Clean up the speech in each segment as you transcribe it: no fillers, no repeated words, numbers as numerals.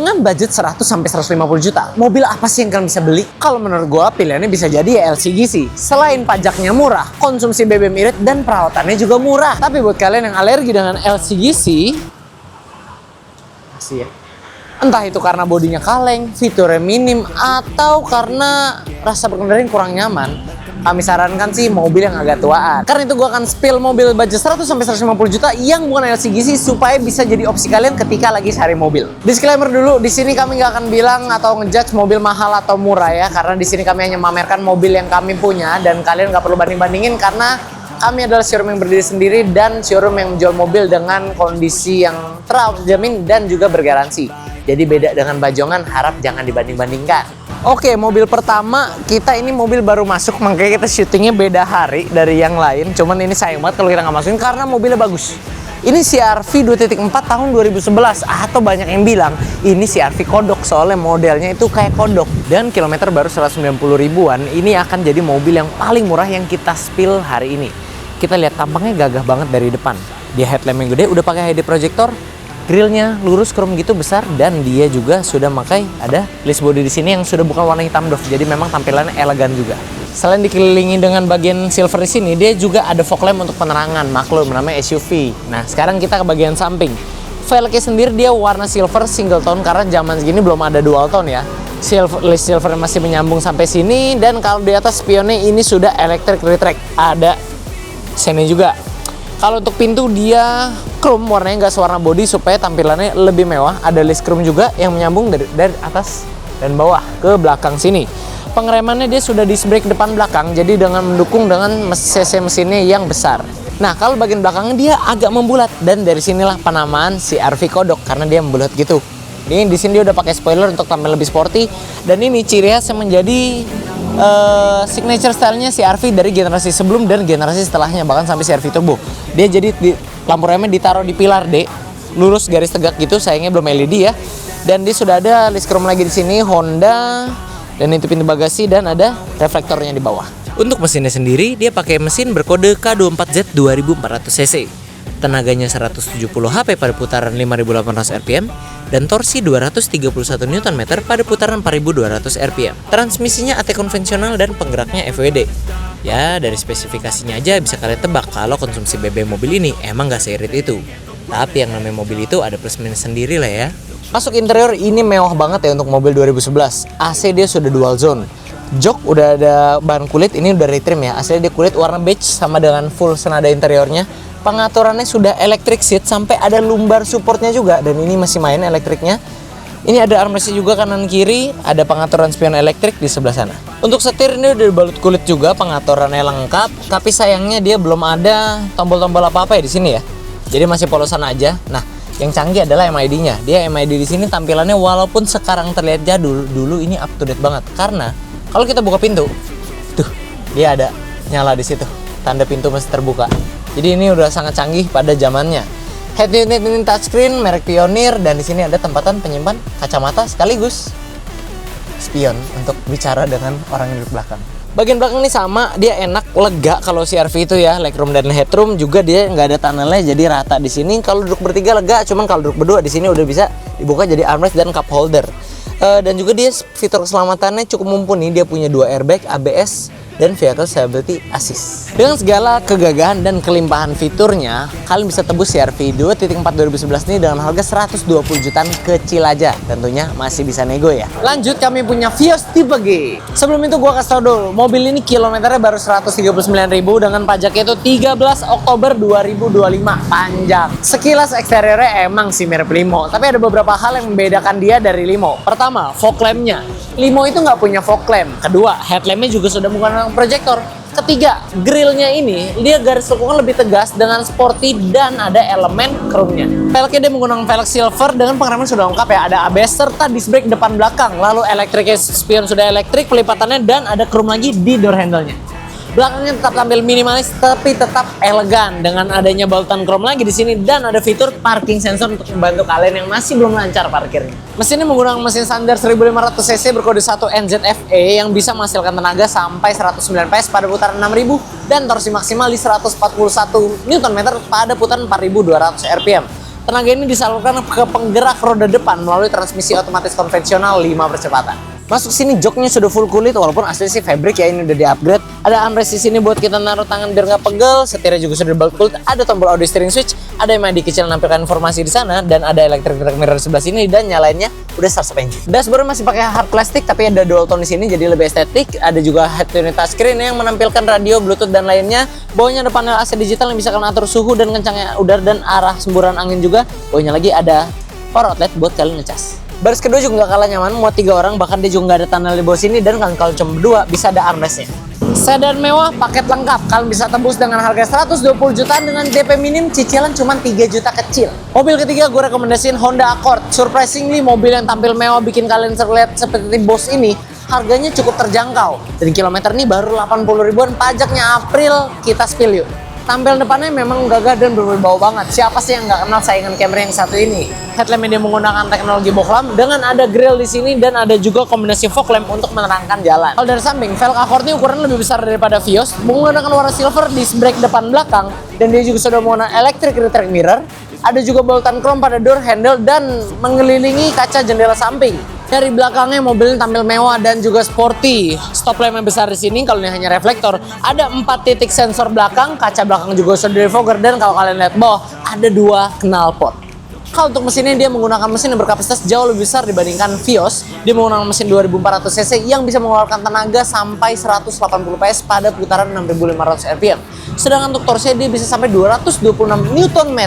Dengan budget 100 sampai 150 juta, mobil apa sih yang kalian bisa beli? Kalau menurut gua pilihannya bisa jadi ya LCGC. Selain pajaknya murah, konsumsi BBM irit dan perawatannya juga murah. Tapi buat kalian yang alergi dengan LCGC, masih ya. Entah itu karena bodinya kaleng, fiturnya minim, atau karena rasa berkendara yang kurang nyaman, kami sarankan sih mobil yang agak tuaan. Karena itu gue akan spill mobil budget 100 sampai 150 juta yang bukan LCGC supaya bisa jadi opsi kalian ketika lagi cari mobil. Disclaimer dulu, di sini kami nggak akan bilang atau ngejudge mobil mahal atau murah ya, karena di sini kami hanya memamerkan mobil yang kami punya dan kalian nggak perlu banding-bandingin karena kami adalah showroom yang berdiri sendiri dan showroom yang menjual mobil dengan kondisi yang terjamin dan juga bergaransi. Jadi beda dengan Bajongan, harap jangan dibanding-bandingkan. Oke, mobil pertama kita ini mobil baru masuk, makanya kita syutingnya beda hari dari yang lain. Cuman ini sayang banget kalau kita nggak masukin karena mobilnya bagus. Ini CR-V 2.4 tahun 2011 atau banyak yang bilang ini CR-V kodok soalnya modelnya itu kayak kodok. Dan kilometer baru 190 ribuan, ini akan jadi mobil yang paling murah yang kita spill hari ini. Kita lihat tampangnya gagah banget dari depan. Dia headlamp yang gede, udah pakai HD projector. Grillnya lurus chrome gitu besar dan dia juga sudah pakai ada list body di sini yang sudah bukan warna hitam doff. Jadi memang tampilannya elegan juga. Selain dikelilingi dengan bagian silver di sini, dia juga ada fog lamp untuk penerangan. Maklum namanya SUV. Nah, sekarang kita ke bagian samping. Velgnya sendiri dia warna silver single tone karena zaman segini belum ada dual tone ya. List silver masih menyambung sampai sini dan kalau di atas spionnya ini sudah electric retract. Ada sini juga. Kalau untuk pintu dia chrome, warnanya nggak sewarna body supaya tampilannya lebih mewah. Ada list chrome juga yang menyambung dari atas dan bawah ke belakang sini. Pengeremannya dia sudah disc brake depan belakang, jadi dengan mendukung dengan cc mesinnya yang besar. Nah, kalau bagian belakangnya dia agak membulat dan dari sinilah penamaan CR-V kodok karena dia membulat gitu. Ini di sini dia udah pakai spoiler untuk tampil lebih sporty dan ini ciri khas yang menjadi signature stylenya CR-V dari generasi sebelum dan generasi setelahnya, bahkan sampai CR-V Turbo. Dia jadi lampu remnya ditaruh di pilar D, lurus garis tegak gitu, sayangnya belum LED ya. Dan dia sudah ada list chrome lagi di sini, Honda, dan itu pintu bagasi dan ada reflektornya di bawah. Untuk mesinnya sendiri, dia pakai mesin berkode K24Z 2400 cc. Tenaganya 170 HP pada putaran 5800 rpm dan torsi 231 Nm pada putaran 4200 rpm. Transmisinya AT konvensional dan penggeraknya FWD. Ya, dari spesifikasinya aja bisa kalian tebak kalau konsumsi BBM mobil ini emang gak seirit itu. Tapi yang namanya mobil itu ada plus minus sendiri lah ya. Masuk interior, ini mewah banget ya untuk mobil 2011. AC dia sudah dual zone. Jok udah ada bahan kulit, ini udah retrim ya. Aslinya dia kulit warna beige sama dengan full senada interiornya. Pengaturannya sudah electric seat sampai ada lumbar supportnya juga dan ini masih main elektriknya. Ini ada armrestnya juga kanan kiri, ada pengaturan spion elektrik di sebelah sana. Untuk setir ini udah dibalut kulit juga, pengaturannya lengkap, tapi sayangnya dia belum ada tombol-tombol apa-apa ya di sini ya. Jadi masih polosan aja. Nah, yang canggih adalah MID-nya. Dia MID di sini tampilannya walaupun sekarang terlihat jadul, dulu ini up to date banget karena kalau kita buka pintu, tuh dia ada nyala di situ, tanda pintu masih terbuka. Jadi ini udah sangat canggih pada zamannya. Head unit ini touchscreen merek Pioneer dan di sini ada tempatan penyimpan kacamata sekaligus spion untuk bicara dengan orang yang di belakang. Bagian belakang ini sama, dia enak, lega kalau CR-V itu ya, legroom dan headroom juga dia nggak ada tunnelnya jadi rata di sini. Kalau duduk bertiga lega, cuman kalau duduk berdua di sini udah bisa dibuka jadi armrest dan cup holder. Dan juga dia fitur keselamatannya cukup mumpuni, dia punya 2 airbag, ABS, dan Vehicle Stability Assist. Dengan segala kegagahan dan kelimpahan fiturnya, kalian bisa tebus CR-V 2.4 2011 ini dengan harga 120 jutaan kecil aja. Tentunya masih bisa nego ya. Lanjut, kami punya Vios tipe G. Sebelum itu gua kasih tau dulu, mobil ini kilometernya baru 139.000 dengan pajaknya itu 13 Oktober 2025 panjang. Sekilas eksteriornya emang sih mirip Limo, tapi ada beberapa hal yang membedakan dia dari Limo. Pertama, fog lamp-nya. Limo itu nggak punya fog lamp. Kedua, headlamp-nya juga sudah menggunakan proyektor. Ketiga, grillnya ini dia garis lekukan lebih tegas dengan sporty dan ada elemen chrome-nya. Velgnya dia menggunakan velg silver dengan pengereman sudah lengkap ya. Ada ABS serta disc brake depan belakang. Lalu elektriknya spion sudah elektrik, pelipatannya dan ada chrome lagi di door handle-nya. Belakangnya tetap tampil minimalis tapi tetap elegan dengan adanya balutan chrome lagi di sini dan ada fitur parking sensor untuk membantu kalian yang masih belum lancar parkirnya. Mesinnya menggunakan mesin standar 1500 cc berkode 1 NZFE yang bisa menghasilkan tenaga sampai 109 PS pada putaran 6000 dan torsi maksimal di 141 Nm pada putaran 4200 rpm. Tenaga ini disalurkan ke penggerak roda depan melalui transmisi otomatis konvensional 5 percepatan. Masuk sini joknya sudah full kulit, walaupun asli sih fabric ya, ini udah di-upgrade. Ada armrest di sini buat kita naruh tangan biar nggak pegel. Setirnya juga sudah belt kulit. Ada tombol audio steering switch, ada MID kecil menampilkan informasi di sana, dan ada electric track mirror di sebelah sini, dan nyalainnya udah start engine. Dashboard masih pakai hard plastik tapi ada dual tone di sini jadi lebih estetik. Ada juga head unit touchscreen yang menampilkan radio, bluetooth dan lainnya. Bawahnya ada panel AC digital yang bisa kalian atur suhu dan kencangnya udara dan arah semburan angin juga. Bawahnya lagi ada power outlet buat kalian ngecas. Baris kedua juga nggak kalah nyaman, muat 3 orang, bahkan dia juga nggak ada tunnel di bawah sini, dan kalau cuma berdua bisa ada armrestnya. Sedan mewah, paket lengkap, kalian bisa tembus dengan harga 120 jutaan dengan DP minim, cicilan cuma 3 juta kecil. Mobil ketiga gue rekomendasiin Honda Accord. Surprisingly, mobil yang tampil mewah bikin kalian terlihat seperti bos ini, harganya cukup terjangkau. Dan kilometer ini baru 80 ribuan, pajaknya April, kita spill yuk. Tampilan depannya memang gagah dan berbau banget. Siapa sih yang nggak kenal saingan Camry yang satu ini? Headlampnya dia menggunakan teknologi bohlam dengan ada grill di sini dan ada juga kombinasi fog lamp untuk menerangkan jalan. Kalau dari samping, velg Accord ini ukuran lebih besar daripada Vios, menggunakan warna silver disc brake depan belakang, dan dia juga sudah menggunakan electric rear mirror. Ada juga bolt-on chrome pada door handle dan mengelilingi kaca jendela samping. Dari belakangnya mobil ini tampil mewah dan juga sporty. Stop lamp yang besar di sini, kalau ini hanya reflektor, ada 4 titik sensor belakang, kaca belakang juga sudah defogger, dan kalau kalian lihat bawah ada 2 knalpot. Kalau untuk mesinnya dia menggunakan mesin yang berkapasitas jauh lebih besar dibandingkan Vios. Dia menggunakan mesin 2400 cc yang bisa mengeluarkan tenaga sampai 180 PS pada putaran 6500 rpm. Sedangkan untuk torsinya dia bisa sampai 226 Nm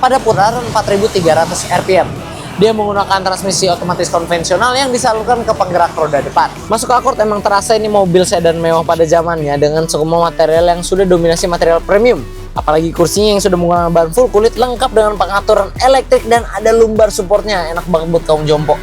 pada putaran 4300 rpm. Dia menggunakan transmisi otomatis konvensional yang disalurkan ke penggerak roda depan. Masuk ke Accord emang terasa ini mobil sedan mewah pada zamannya dengan semua material yang sudah dominasi material premium. Apalagi kursinya yang sudah menggunakan bahan full kulit lengkap dengan pengaturan elektrik dan ada lumbar supportnya, enak banget buat kaum jompo.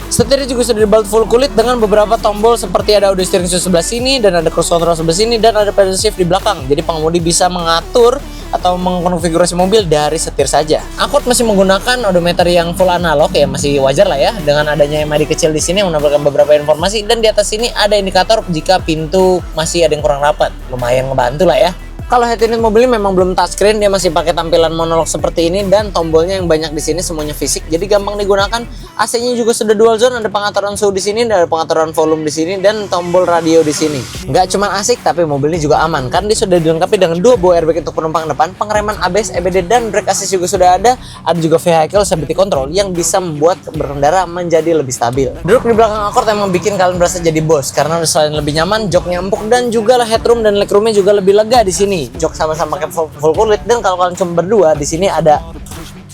Setirnya juga sudah dibalut full kulit dengan beberapa tombol seperti ada audio steering wheel sebelah sini dan ada cruise control sebelah sini dan ada pedal shift di belakang. Jadi pengemudi bisa mengatur atau mengkonfigurasi mobil dari setir saja. Accord masih menggunakan odometer yang full analog ya, masih wajar lah ya dengan adanya MID kecil di sini yang menampilkan beberapa informasi, dan di atas sini ada indikator jika pintu masih ada yang kurang rapat. Lumayan ngebantu lah ya. Kalau head unit mobil ini memang belum touchscreen, dia masih pakai tampilan monolog seperti ini dan tombolnya yang banyak di sini semuanya fisik, jadi gampang digunakan. AC-nya juga sudah dual zone, ada pengaturan suhu di sini, ada pengaturan volume di sini dan tombol radio di sini. Nggak cuma asik, tapi mobil ini juga aman karena dia sudah dilengkapi dengan 2 buah airbag untuk penumpang depan, pengereman ABS, EBD dan brake assist juga sudah ada. Ada juga vehicle stability control yang bisa membuat berkendara menjadi lebih stabil. Duduk di belakang Accord emang bikin kalian berasa jadi bos karena selain lebih nyaman, joknya empuk dan juga headroom dan legroomnya juga lebih lega di sini. Jok sama-sama pakai full kulit, dan kalau kalian cuma berdua di sini ada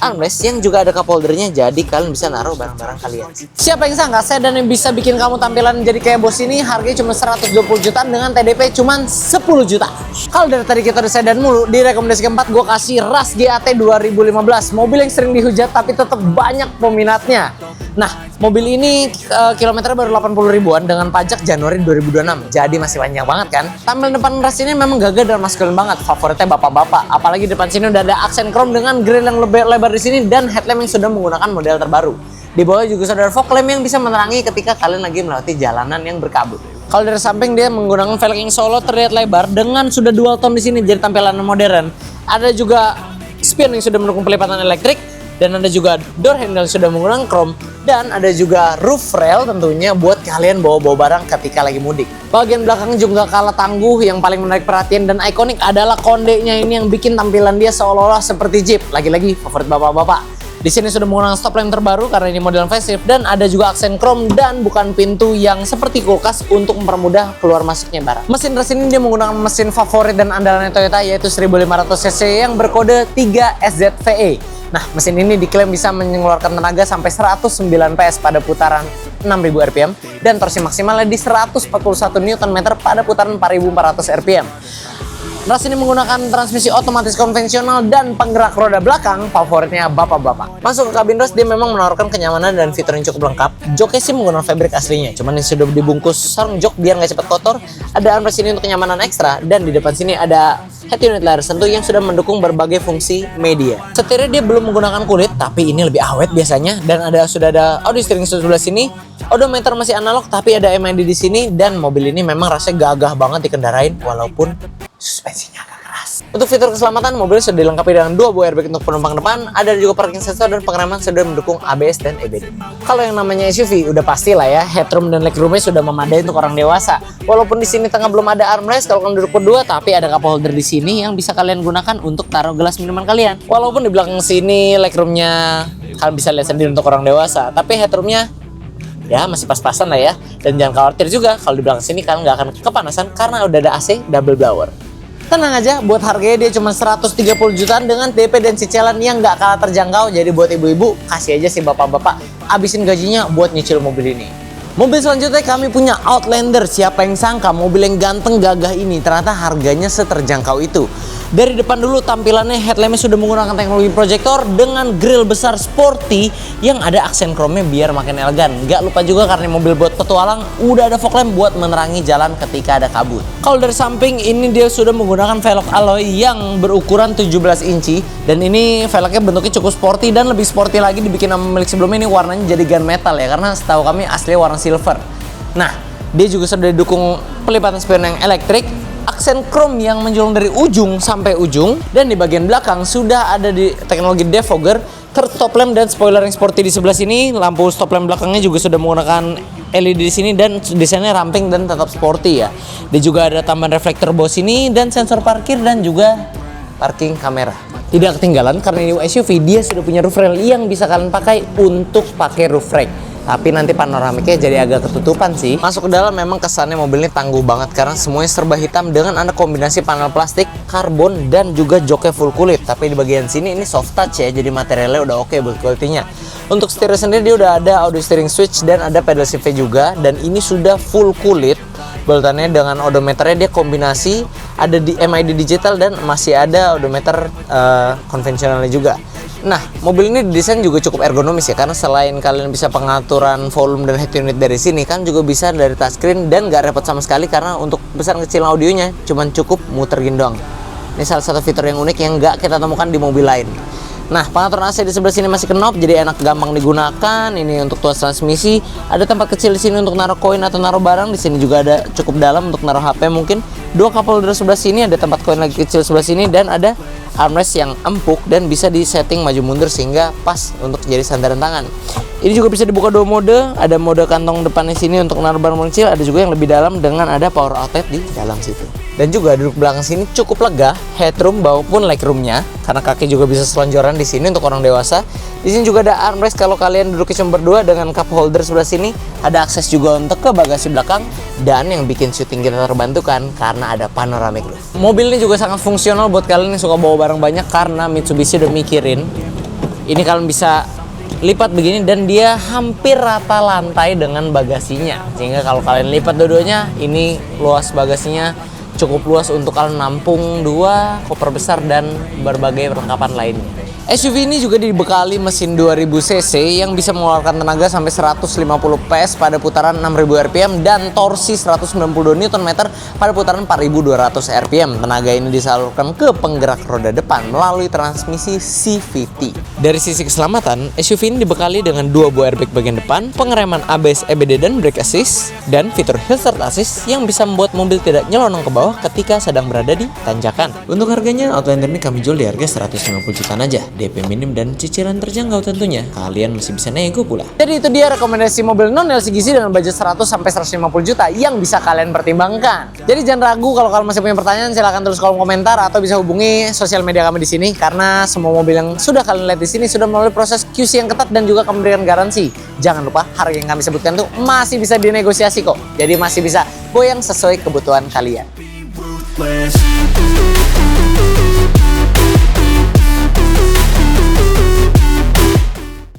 armrest yang juga ada cup holdernya, jadi kalian bisa naruh barang-barang kalian. Siapa yang sangka sedan yang bisa bikin kamu tampilan jadi kayak bos ini harganya cuma 120 jutaan dengan TDP cuma 10 juta. Kalau dari tadi kita udah sedan mulu, di rekomendasi keempat gue kasih Rush GAT 2015, mobil yang sering dihujat tapi tetap banyak peminatnya. Nah, mobil ini kilometernya baru 80 ribuan dengan pajak Januari 2026, jadi masih banyak banget kan. Tampilan depan Rush ini memang gagah dan maskulin banget, favoritnya bapak-bapak. Apalagi depan sini udah ada aksen chrome dengan grill yang lebih lebar di sini dan headlamp yang sudah menggunakan model terbaru. Di bawah juga sudah ada fog lamp yang bisa menerangi ketika kalian lagi melewati jalanan yang berkabut. Kalau dari samping dia menggunakan velg yang solo terlihat lebar dengan sudah dual tone di sini jadi tampilan modern. Ada juga spion yang sudah mendukung pelipatan elektrik. Dan ada juga door handle sudah menggunakan chrome, dan ada juga roof rail tentunya buat kalian bawa-bawa barang ketika lagi mudik. Bagian belakang juga kalah tangguh, yang paling menarik perhatian dan ikonik adalah kondeknya ini yang bikin tampilan dia seolah-olah seperti Jeep. Lagi-lagi favorit bapak-bapak. Di sini sudah menggunakan stop lamp terbaru karena ini model facelift, dan ada juga aksen chrome dan bukan pintu yang seperti kulkas untuk mempermudah keluar masuknya barang. Mesin Rush ini dia menggunakan mesin favorit dan andalannya Toyota yaitu 1500 cc yang berkode 3SZVE. Nah, mesin ini diklaim bisa mengeluarkan tenaga sampai 109 PS pada putaran 6000 rpm dan torsi maksimalnya di 141 Nm pada putaran 4400 rpm. Rush ini menggunakan transmisi otomatis konvensional dan penggerak roda belakang, favoritnya bapak-bapak. Masuk ke kabin Rush, dia memang menawarkan kenyamanan dan fitur yang cukup lengkap. Joknya sih menggunakan fabric aslinya, cuman ini sudah dibungkus sarung jok biar nggak cepat kotor. Ada armrest ini untuk kenyamanan ekstra, dan di depan sini ada head unit layar sentuh yang sudah mendukung berbagai fungsi media. Setirnya dia belum menggunakan kulit, tapi ini lebih awet biasanya, dan sudah ada audio steering sebelah sini. Odometer masih analog, tapi ada MID di sini, dan mobil ini memang rasanya gagah banget dikendarain walaupun suspensinya agak keras. Untuk fitur keselamatan, mobil sudah dilengkapi dengan 2 buah airbag untuk penumpang depan, ada juga parking sensor dan pengereman sudah mendukung ABS dan EBD. Kalau yang namanya SUV, udah pasti lah ya, headroom dan legroomnya sudah memadai untuk orang dewasa. Walaupun di sini tengah belum ada armrest kalau kalian duduk berdua, tapi ada cup holder di sini yang bisa kalian gunakan untuk taruh gelas minuman kalian. Walaupun di belakang sini legroomnya kalian bisa lihat sendiri untuk orang dewasa, tapi headroomnya ya masih pas-pasan lah ya. Dan jangan khawatir juga kalau di belakang sini kalian nggak akan kepanasan karena udah ada AC double blower. Tenang aja, buat harganya dia cuma 130 jutaan dengan DP dan cicilan yang nggak kalah terjangkau. Jadi buat ibu-ibu, kasih aja sih bapak-bapak abisin gajinya buat nyicil mobil ini. Mobil selanjutnya kami punya Outlander. Siapa yang sangka mobil yang ganteng gagah ini ternyata harganya seterjangkau itu. Dari depan dulu tampilannya, headlampnya sudah menggunakan teknologi proyektor dengan grill besar sporty yang ada aksen chrome-nya biar makin elegan. Gak lupa juga karena mobil buat petualang, udah ada fog lamp buat menerangi jalan ketika ada kabut. Kalau dari samping ini dia sudah menggunakan velg alloy yang berukuran 17 inci dan ini velgnya bentuknya cukup sporty dan lebih sporty lagi dibikin sama milik sebelumnya. Ini warnanya jadi gunmetal ya, karena setahu kami asli warna silver. Nah, dia juga sudah didukung pelipatan spion yang elektrik, aksen chrome yang menjulang dari ujung sampai ujung, dan di bagian belakang sudah ada di teknologi defogger, third stop lamp dan spoiler yang sporty di sebelah sini. Lampu stop lamp belakangnya juga sudah menggunakan LED di sini dan desainnya ramping dan tetap sporty ya. Dia juga ada tambahan reflektor bawah sini dan sensor parkir dan juga parking kamera. Tidak ketinggalan karena ini SUV, dia sudah punya roof rail yang bisa kalian pakai untuk pakai roof rack. Tapi nanti panoramiknya jadi agak ketutupan sih. Masuk ke dalam memang kesannya mobil ini tangguh banget karena semuanya serba hitam dengan ada kombinasi panel plastik, karbon, dan juga joknya full kulit. Tapi di bagian sini ini soft touch ya, jadi materialnya udah oke buat kualitasnya. Untuk setir sendiri dia udah ada audio steering switch dan ada pedal shift juga, dan ini sudah full kulit. Balutannya dengan odometernya dia kombinasi, ada di MID digital dan masih ada odometer konvensionalnya juga. Nah, mobil ini didesain juga cukup ergonomis ya, karena selain kalian bisa pengaturan volume dan head unit dari sini, kan juga bisa dari touchscreen dan gak repot sama sekali karena untuk besar kecil audionya cuman cukup muter gini doang. Ini salah satu fitur yang unik yang gak kita temukan di mobil lain. Nah, pengaturan AC di sebelah sini masih knob, jadi enak gampang digunakan. Ini untuk tuas transmisi, ada tempat kecil di sini untuk naruh koin atau naruh barang. Di sini juga ada cukup dalam untuk naruh HP mungkin. 2 cup holder sebelah sini, ada tempat koin lagi kecil sebelah sini, dan ada armrest yang empuk dan bisa disetting maju mundur sehingga pas untuk jadi sandaran tangan. Ini juga bisa dibuka 2 mode, ada mode kantong depannya sini untuk naruh barang kecil, ada juga yang lebih dalam dengan ada power outlet di dalam situ. Dan juga duduk belakang sini cukup lega, headroom maupun legroomnya, karena kaki juga bisa selonjoran di sini untuk orang dewasa. Di sini juga ada armrest kalau kalian duduk cuma berdua, dengan cup holder sebelah sini, ada akses juga untuk ke bagasi belakang, dan yang bikin syuting kita terbantukan karena ada panoramic roof. Mobil ini juga sangat fungsional buat kalian yang suka bawa barang banyak karena Mitsubishi udah mikirin. Ini kalian bisa lipat begini dan dia hampir rata lantai dengan bagasinya, sehingga kalau kalian lipat dua-duanya, ini luas bagasinya cukup luas untuk kalian nampung 2 koper besar dan berbagai perlengkapan lainnya. SUV ini juga dibekali mesin 2000 cc yang bisa mengeluarkan tenaga sampai 150 PS pada putaran 6000 rpm dan torsi 192 Nm pada putaran 4200 rpm. Tenaga ini disalurkan ke penggerak roda depan melalui transmisi CVT. Dari sisi keselamatan, SUV ini dibekali dengan 2 buah airbag bagian depan, pengereman ABS, EBD, dan brake assist, dan fitur hill start assist yang bisa membuat mobil tidak nyelonong ke bawah ketika sedang berada di tanjakan. Untuk harganya, Outlander ini kami jual di harga 150 jutaan aja. DP minim dan cicilan terjangkau tentunya. Kalian masih bisa nego pula. Jadi itu dia rekomendasi mobil non LCGC dengan budget 100 sampai 150 juta yang bisa kalian pertimbangkan. Jadi jangan ragu, kalau kalian masih punya pertanyaan silahkan tulis kolom komentar atau bisa hubungi sosial media kami di sini, karena semua mobil yang sudah kalian lihat di sini sudah melalui proses QC yang ketat dan juga kami berikan garansi. Jangan lupa harga yang kami sebutkan tuh masih bisa dinegosiasi kok. Jadi masih bisa goyang sesuai kebutuhan kalian.